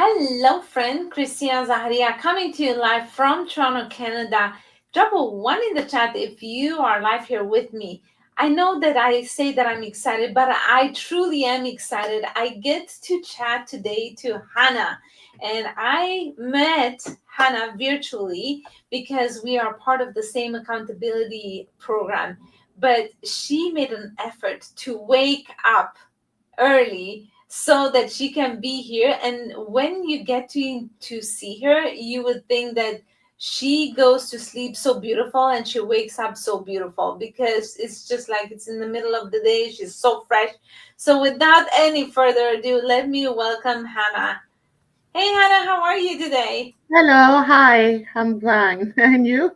Hello, friend. Christina Zaharia coming to you live from Toronto, Canada. Drop a one in the chat if you are live here with me. I know that I say that I'm excited, but I truly am excited. I get to chat today to Hannah, and I met Hannah virtually because we are part of the same accountability program. But she made an effort to wake up early so that she can be here, and when you get to see her, you would think that she goes to sleep so beautiful and she wakes up so beautiful because it's just like it's in the middle of the day. She's so fresh. So without any further ado, let me welcome Hannah. Hey Hannah, how are you today? Hello, hi, I'm fine. And you?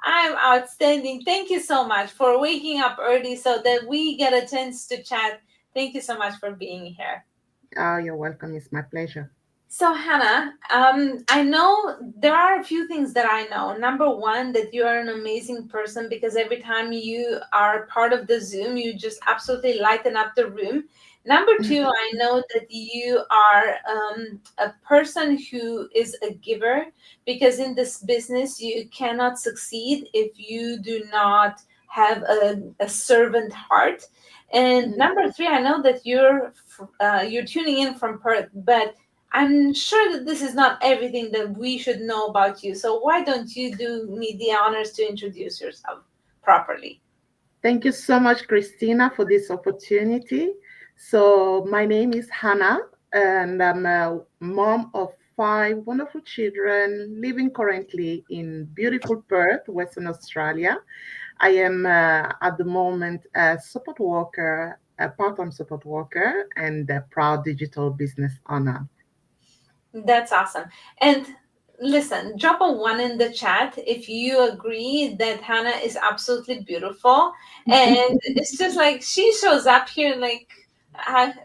I'm outstanding. Thank you so much for waking up early so that we get a chance to chat. Thank you so much for being here. Oh, you're welcome. It's my pleasure. So, Hannah, I know there are a few things that I know. Number one, that you are an amazing person because every time you are part of the Zoom, you just absolutely lighten up the room. Number two, I know that you are a person who is a giver because in this business, you cannot succeed if you do not have a servant heart. And Mm. number three, I know that you're tuning in from Perth, but I'm sure that this is not everything that we should know about you. So why don't you do me the honors to introduce yourself properly? Thank you so much, Christina, for this opportunity. So, my name is Hannah, and I'm a mom of five wonderful children living currently in beautiful Perth, Western Australia. I am at the moment a support worker, a part time support worker, and a proud digital business owner. That's awesome. And listen, drop a one in the chat if you agree that Hannah is absolutely beautiful. And it's just like she shows up here like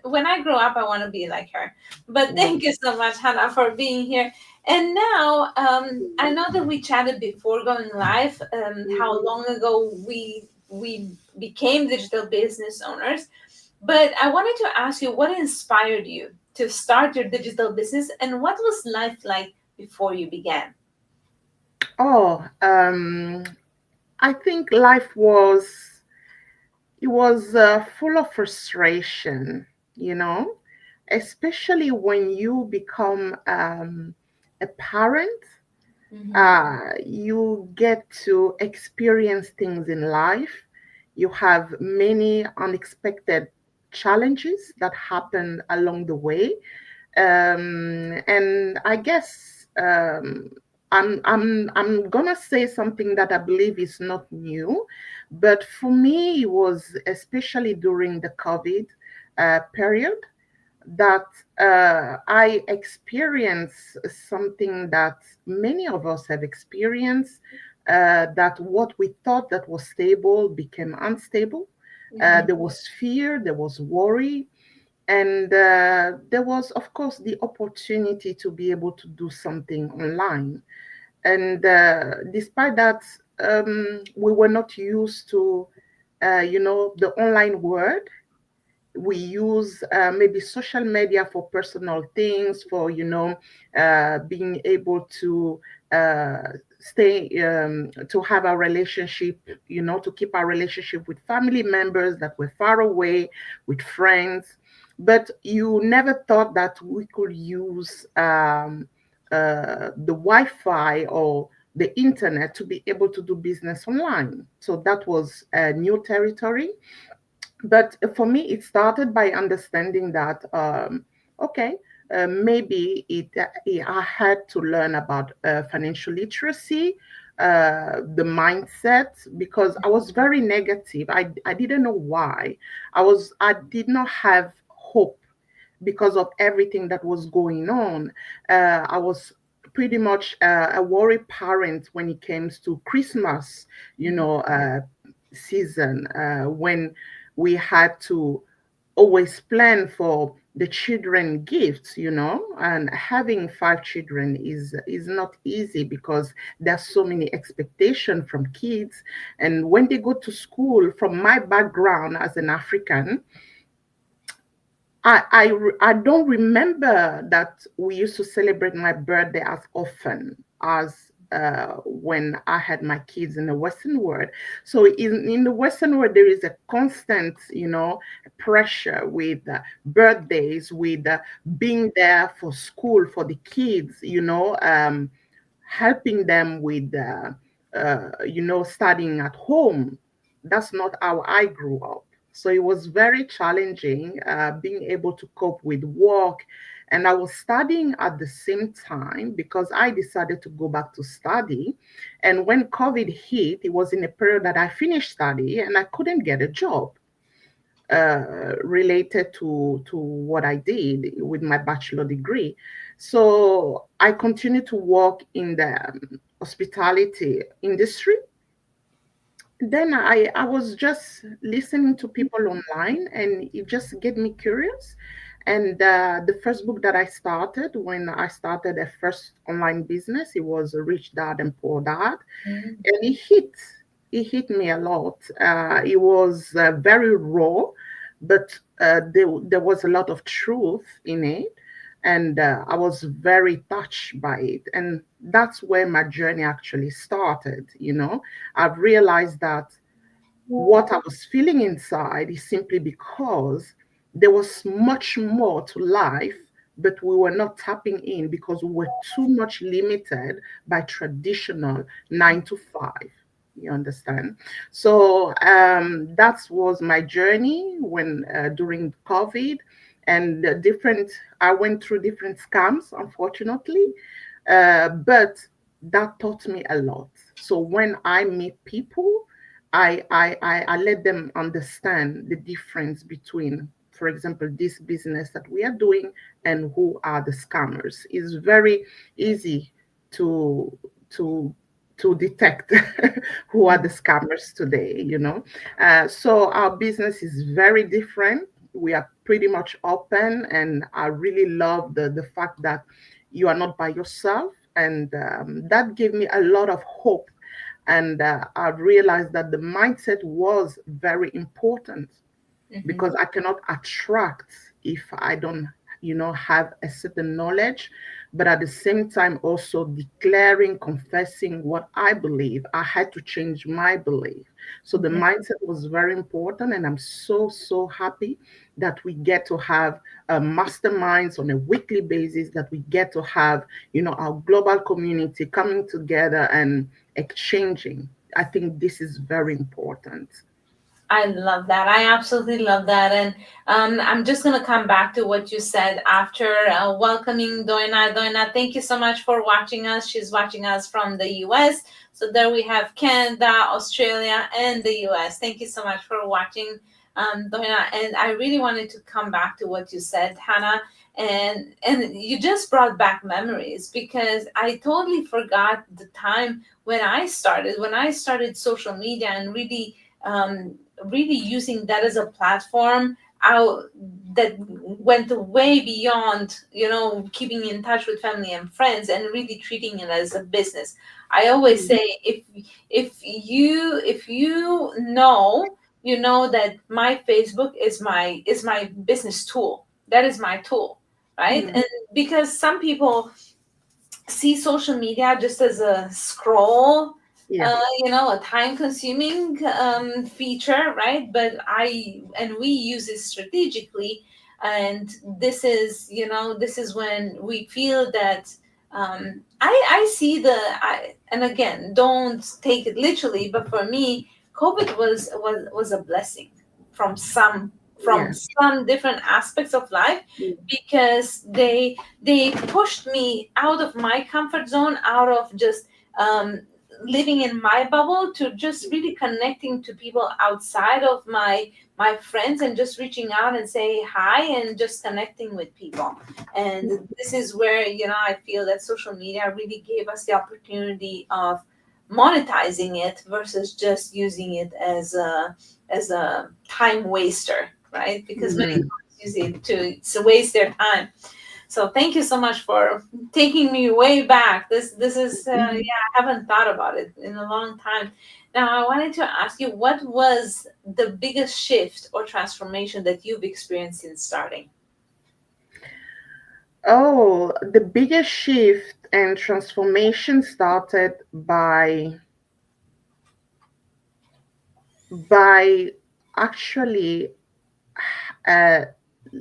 when I grow up, I want to be like her. But Wow. thank you so much, Hannah, for being here. And now, I know that we chatted before going live, how long ago we became digital business owners. But I wanted to ask you what inspired you to start your digital business and what was life like before you began? Oh, I think life was full of frustration, you know, especially when you become a parent. Mm-hmm. You get to experience things in life. You have many unexpected challenges that happen along the way, and I guess I'm gonna say something that I believe is not new, but for me it was especially during the COVID period that I experienced something that many of us have experienced. That what we thought that was stable became unstable. Mm-hmm. There was fear, there was worry, and there was, of course, the opportunity to be able to do something online. And despite that, we were not used to, the online world. We use maybe social media for personal things, for being able to stay to have a relationship, to keep our relationship with family members that were far away, with friends. But you never thought that we could use the Wi-Fi or the internet to be able to do business online. So that was a new territory. But for me, it started by understanding that, okay, maybe I had to learn about financial literacy, the mindset, because I was very negative. I didn't know why. I did not have hope because of everything that was going on. I was pretty much a worried parent when it comes to Christmas, you know, uh, season, when we had to always plan for the children gifts, and having five children is not easy because there's so many expectations from kids. And when they go to school, from my background as an African, I don't remember that we used to celebrate my birthday as often as when I had my kids in the Western world. So in the Western world, there is a constant, pressure with birthdays, with being there for school for the kids, helping them with, studying at home. That's not how I grew up. So it was very challenging being able to cope with work. And I was studying at the same time because I decided to go back to study. And when COVID hit, it was in a period that I finished study and I couldn't get a job related to what I did with my bachelor degree. So I continued to work in the hospitality industry. Then I was just listening to people online and it just get me curious. And the first book that I started when I started a first online business, it was Rich Dad and Poor Dad. Mhm. And it hit me a lot. It was very raw, but there was a lot of truth in it, and I was very touched by it. And that's where my journey actually started. I've realized that what I was feeling inside is simply because there was much more to life, but we were not tapping in because we were too much limited by traditional 9 to 5. You understand? So that was my journey when during COVID, and I went through different scams, unfortunately, but that taught me a lot. So when I meet people, I let them understand the difference between, for example, this business that we are doing and who are the scammers. It's very easy to to to detect who are the scammers today. So our business is very different. We are pretty much open, and I really love the fact that you are not by yourself, and that gave me a lot of hope. And I've realized that the mindset was very important Mhm. because I cannot attract if I don't, have a certain knowledge, but at the same time also declaring, confessing what I believe. I had to change my belief. So the Mhm. mindset was very important, and I'm so so happy that we get to have masterminds on a weekly basis, that we get to have, our global community coming together and exchanging. I think this is very important. I love that. I absolutely love that. And I'm just going to come back to what you said after welcoming Doina. Doina, thank you so much for watching us. She's watching us from the US. So there we have Canada, Australia, and the US. Thank you so much for watching, Doina. And I really wanted to come back to what you said, Hannah. And you just brought back memories because I totally forgot the time when I started social media and really using that as a platform out that went way beyond keeping in touch with family and friends and really treating it as a business. I always Mm. say, if you know that my Facebook is my business tool. That is my tool, right? Mm. And because some people see social media just as a scroll, Yeah. a time consuming feature, right? But we use it strategically. And this is when we feel that I see and again, don't take it literally, but for me, COVID was a blessing from some from Yeah. some different aspects of life, Mm. because they pushed me out of my comfort zone, out of just living in my bubble, to just really connecting to people outside of my friends, and just reaching out and say hi and just connecting with people. And this is where I feel that social media really gave us the opportunity of monetizing it versus just using it as a time waster, right? Because many Mhm. folks use it to waste their time. So thank you so much for taking me way back. This is Mhm. yeah, I haven't thought about it in a long time. Now I wanted to ask you, what was the biggest shift or transformation that you've experienced since starting? Oh, the biggest shift and transformation started by actually uh,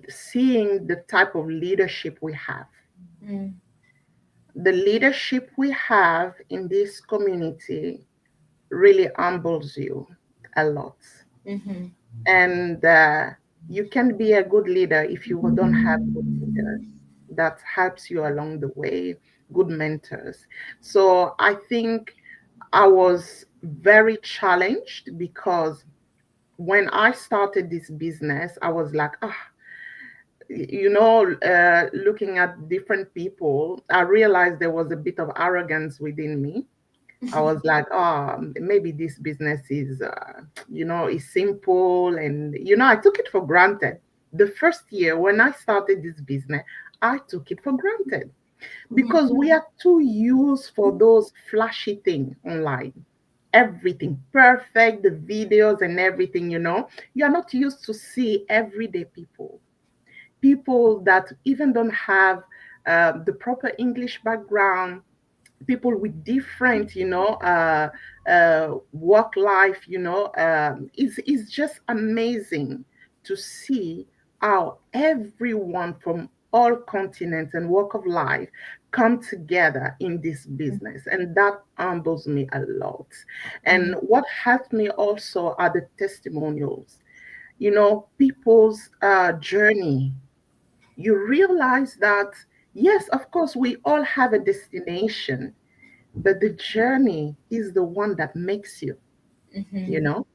seeing the type of leadership we have. Mm, The leadership we have in this community really humbles you a lot. mm-hmm, And you can be a good leader if you don't have good leaders that helps you along the way, good mentors. So I think I was very challenged because when I started this business, I was like, ah, looking at different people, I realized there was a bit of arrogance within me. I was like, oh, maybe this business is simple. And, I took it for granted. The first year when I started this business, I took it for granted mm-hmm, because we are too used for those flashy things online. Everything perfect, the videos and everything. You're not used to see everyday people that even don't have the proper English background, people with different work life. It's just amazing to see how everyone from all continents and walk of life come together in this business, and that humbles me a lot. And mm-hmm, what helped me also are the testimonials, people's journey. You realize that, yes, of course, we all have a destination, but the journey is the one that makes you, you mm-hmm, know?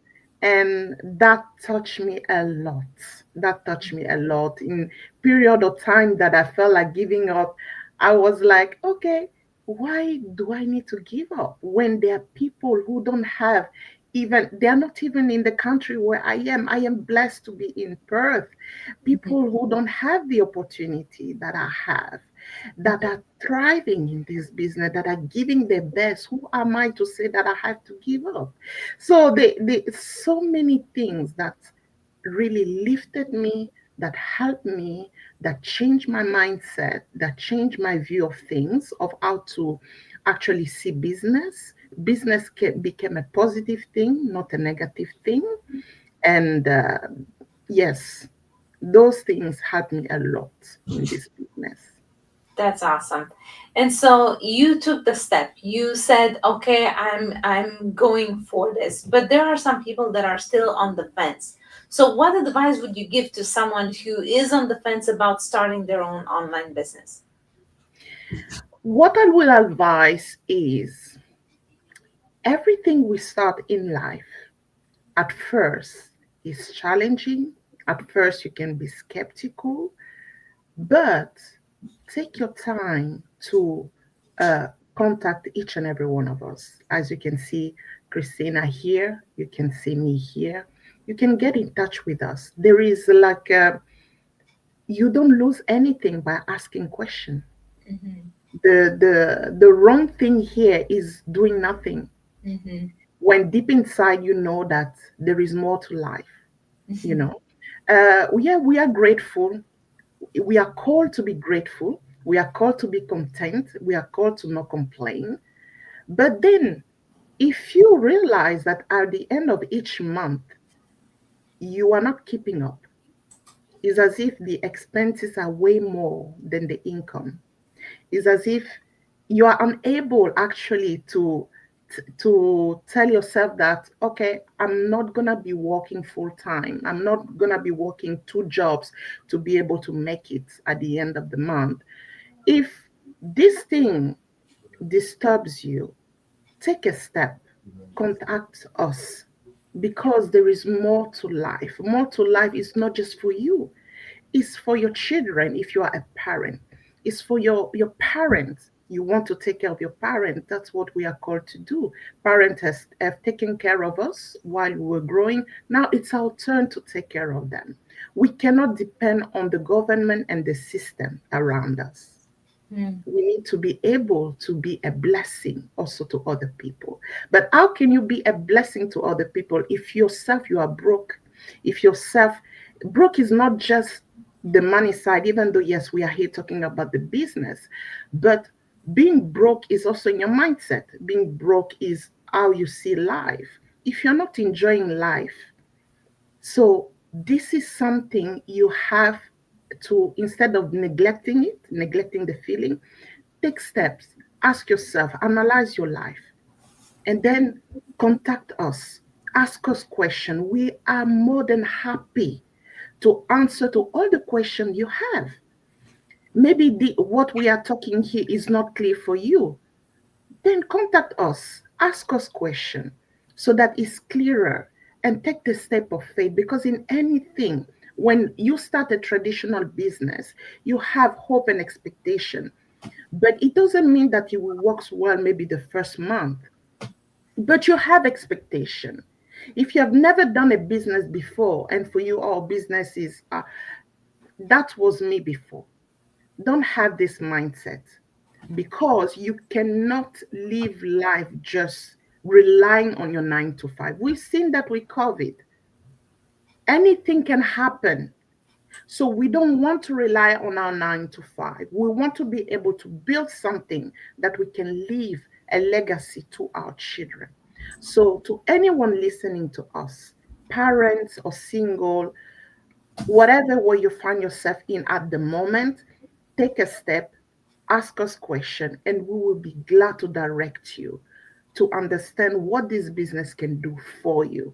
And that touched me a lot. That touched me a lot. In period of time that I felt like giving up, I was like, okay, why do I need to give up when there are people who don't have even, they're not even in the country where I am. I am blessed to be in Perth. People who don't have the opportunity that I have, that are thriving in this business, that are giving their best. Who am I to say that I have to give up? So so many things that really lifted me, that helped me, that changed my mindset, that changed my view of things, of how to actually see business. Became a positive thing, not a negative thing. And yes, those things helped me a lot in this business. That's awesome. And so you took the step. You said, "Okay, I'm going for this." But there are some people that are still on the fence. So what advice would you give to someone who is on the fence about starting their own online business? What I will advise is everything we start in life at first is challenging. At first, you can be skeptical, but take your time to uh, contact each and every one of us. As you can see, Christina here, you can see me here. You can get in touch with us. There is like you don't lose anything by asking questions. Mm-hmm, The wrong thing here is doing nothing. mm-hmm, When deep inside you know that there is more to life, you mm-hmm, know. Yeah, we are grateful. We are called to be grateful. We are called to be content. We are called to not complain. But then, if you realize that at the end of each month, you are not keeping up, it's as if the expenses are way more than the income. It's as if you are unable actually to tell yourself that, okay, I'm not gonna be working full time. I'm not gonna be working two jobs to be able to make it at the end of the month. If this thing disturbs you, take a step, contact us, because there is more to life. More to life is not just for you, it's for your children if you are a parent. It's for your parents. You want to take care of your parent. That's what we are called to do. Parents have taken care of us while we were growing. Now it's our turn to take care of them. We cannot depend on the government and the system around us. mm-hmm. We need to be able to be a blessing also to other people. But how can you be a blessing to other people if yourself you are broke? If yourself broke is not just the money side, even though, yes, we are here talking about the business, but being broke is also in your mindset. Being broke is how you see life. If you're not enjoying life, so this is something you have to, instead of neglecting it, neglecting the feeling, take steps, ask yourself, analyze your life, and then contact us. Ask us questions. We are more than happy to answer to all the questions you have. Maybe what we are talking here is not clear for you. Then contact us, ask us questions so that it's clearer, and take the step of faith, because in anything, when you start a traditional business, you have hope and expectation, but it doesn't mean that it will work well maybe the first month, but you have expectation. If you have never done a business before, and for you all businesses are, that was me before, don't have this mindset, because you cannot live life just relying on your 9 to 5. We've seen that with COVID. Anything can happen. So we don't want to rely on our 9 to 5. We want to be able to build something that we can leave a legacy to our children. So, to anyone listening to us, parents or single, whatever way you find yourself in at the moment, take a step, ask us question, and we will be glad to direct you to understand what this business can do for you.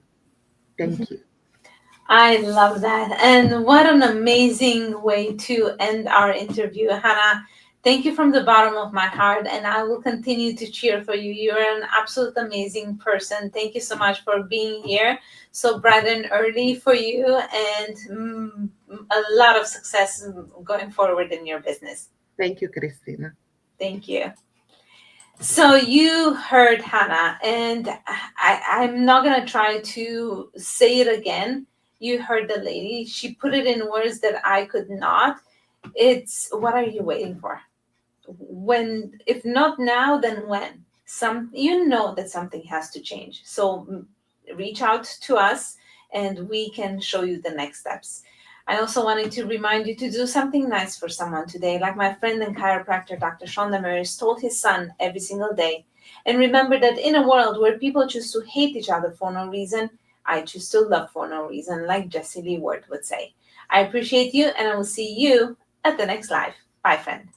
Thank you. I love that. And what an amazing way to end our interview, Hannah. Thank you from the bottom of my heart, and I will continue to cheer for you. You're an absolute amazing person. Thank you so much for being here so bright and early for you, and a lot of success going forward in your business. Thank you, Christina. Thank you. So you heard Hannah, and I'm not gonna try to say it again. You heard the lady. She put it in words that I could not. It's what are you waiting for? When, if not now, then when? Some, you know that something has to change. So reach out to us, and we can show you the next steps. I also wanted to remind you to do something nice for someone today, like my friend and chiropractor Dr. Sean Damaris told his son every single day. And remember that in a world where people choose to hate each other for no reason, I choose to love for no reason, like Jesse Lee Ward would say. I appreciate you, and I will see you at the next live. Bye, friend.